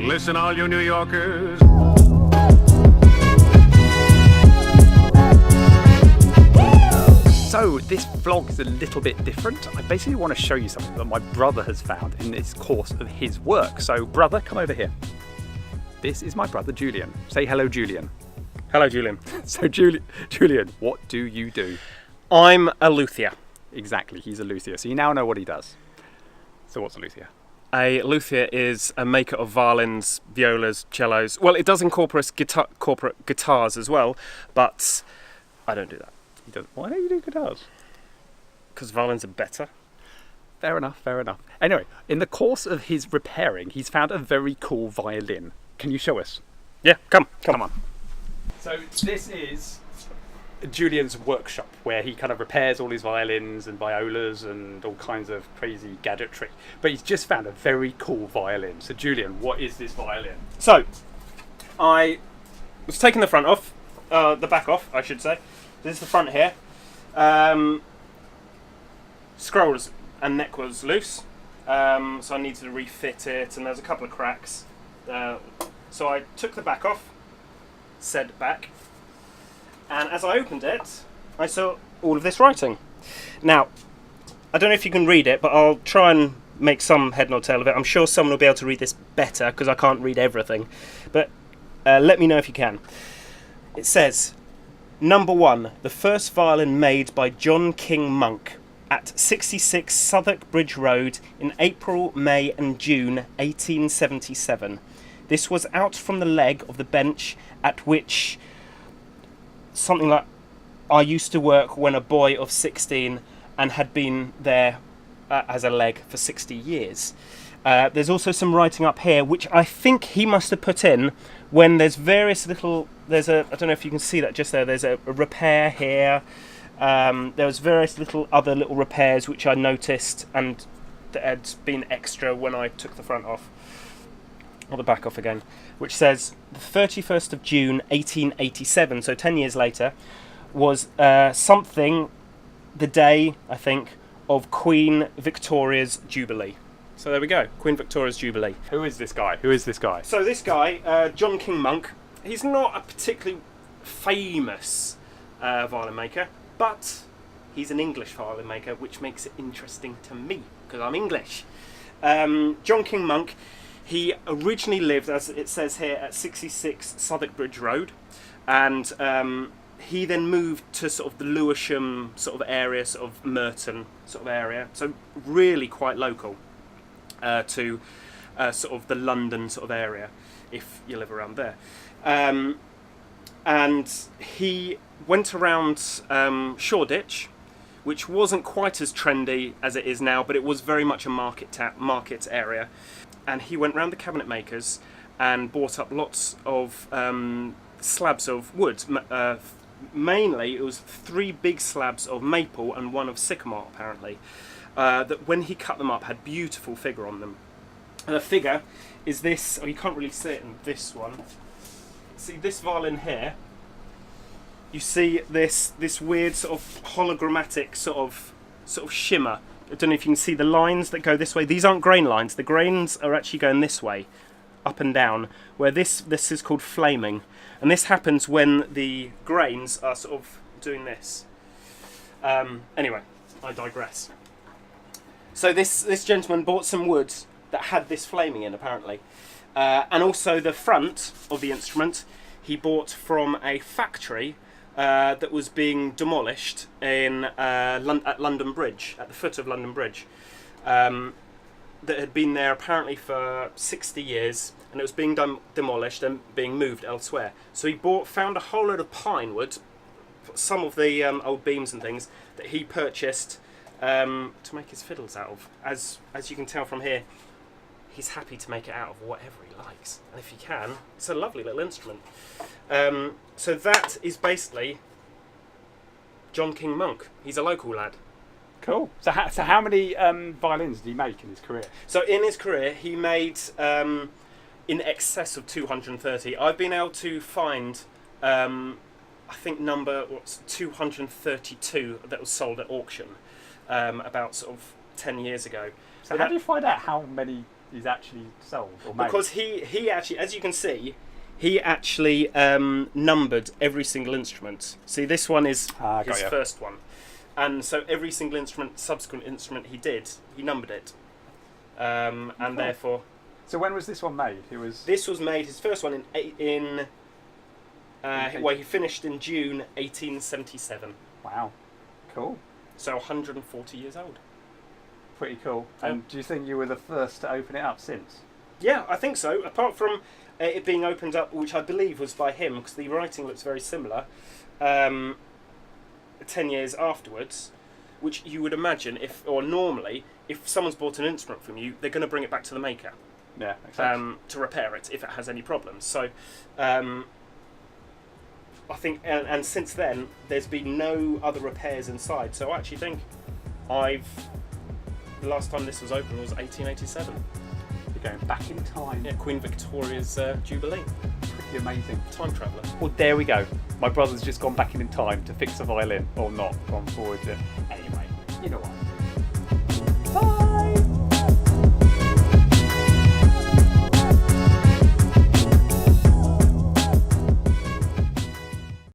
Listen, all you New Yorkers. So this vlog is a little bit different. I basically want to show you something that my brother has found in this course of his work. So brother, come over here. This is my brother Julian. Say hello, Julian. Hello, Julian. So Julian, what do you do? I'm a luthier. Exactly, he's a luthier. So you now know what he does. So what's a luthier? A luthier is a maker of violins, violas, cellos. Well, it does incorporate guitars as well, but I don't do that. He does. Why don't you do guitars? Because violins are better. Fair enough, fair enough. Anyway, in the course of his repairing, he's found a very cool violin. Can you show us? Yeah, come on. So this is Julian's workshop, where he kind of repairs all his violins and violas and all kinds of crazy gadgetry. But he's just found a very cool violin. So Julian, what is this violin? So, I was taking the front off, the back off, I should say. This is the front here. Scrolls and neck was loose, so I needed to refit it, and there's a couple of cracks. So I took the back off, said back, and as I opened it, I saw all of this writing. Now, I don't know if you can read it, but I'll try and make some head nod tail of it. I'm sure someone will be able to read this better, because I can't read everything. But let me know if you can. It says, Number 1, the first violin made by John King Monk at 66 Southwark Bridge Road in April, May and June 1877. This was out from the leg of the bench at which something like I used to work when a boy of 16 and had been there as a leg for 60 years. There's also some writing up here which I think he must have put in when there's various little, I don't know if you can see that just there, there's a repair here. There was various other little repairs which I noticed and that had been extra when I took the front off. Or the back off again, which says the 31st of June 1887, so 10 years later, was something, the day, I think, of Queen Victoria's Jubilee. So there we go, Queen Victoria's Jubilee. Who is this guy? Who is this guy? So this guy, John King Monk, he's not a particularly famous violin maker, but he's an English violin maker, which makes it interesting to me, because I'm English. John King Monk, he originally lived, as it says here, at 66 Southwark Bridge Road, and he then moved to sort of the Lewisham sort of area, sort of Merton sort of area, so really quite local to sort of the London sort of area, if you live around there. And he went around Shoreditch, which wasn't quite as trendy as it is now, but it was very much a market area. And he went round the cabinet makers and bought up lots of slabs of wood. Mainly, it was 3 big slabs of maple and 1 of sycamore, apparently. That when he cut them up, had beautiful figure on them. And the figure is this. Oh, you can't really see it in this one. See this violin here. You see this weird sort of hologrammatic sort of shimmer. I don't know if you can see the lines that go this way. These aren't grain lines. The grains are actually going this way, up and down, where this is called flaming. And this happens when the grains are sort of doing this. Anyway, I digress. So this gentleman bought some wood that had this flaming in, apparently. And also the front of the instrument he bought from a factory that was being demolished at London Bridge, at the foot of London Bridge, that had been there apparently for 60 years, and it was being demolished and being moved elsewhere. So he found a whole load of pine wood, some of the old beams and things that he purchased to make his fiddles out of. As you can tell from here, he's happy to make it out of whatever he likes, and if he can, it's a lovely little instrument. So that is basically John King Monk. He's a local lad. Cool. So how many violins did he make in his career? So in his career, he made in excess of 230. I've been able to find, I think number 232 that was sold at auction about sort of 10 years ago. So how do you find out how many he's actually sold or made? Because he actually, as you can see, he actually numbered every single instrument. See, this one is his first one. And so every single subsequent instrument he did, he numbered it. And therefore... So when was this one made? This was made, his first one, he finished in June 1877. Wow. Cool. So 140 years old. Pretty cool. And do you think you were the first to open it up since? Yeah, I think so. Apart from it being opened up, which I believe was by him, because the writing looks very similar, 10 years afterwards, which you would imagine, normally, if someone's bought an instrument from you, they're going to bring it back to the maker. Yeah, exactly. To repair it if it has any problems. So, I think, and since then, there's been no other repairs inside. So I actually think the last time this was open was 1887. You're going back in time. Yeah, Queen Victoria's Jubilee. Pretty amazing. Time traveller. Well, there we go. My brother's just gone back in time to fix a violin, or not, gone forward to... Anyway, you know what. Bye!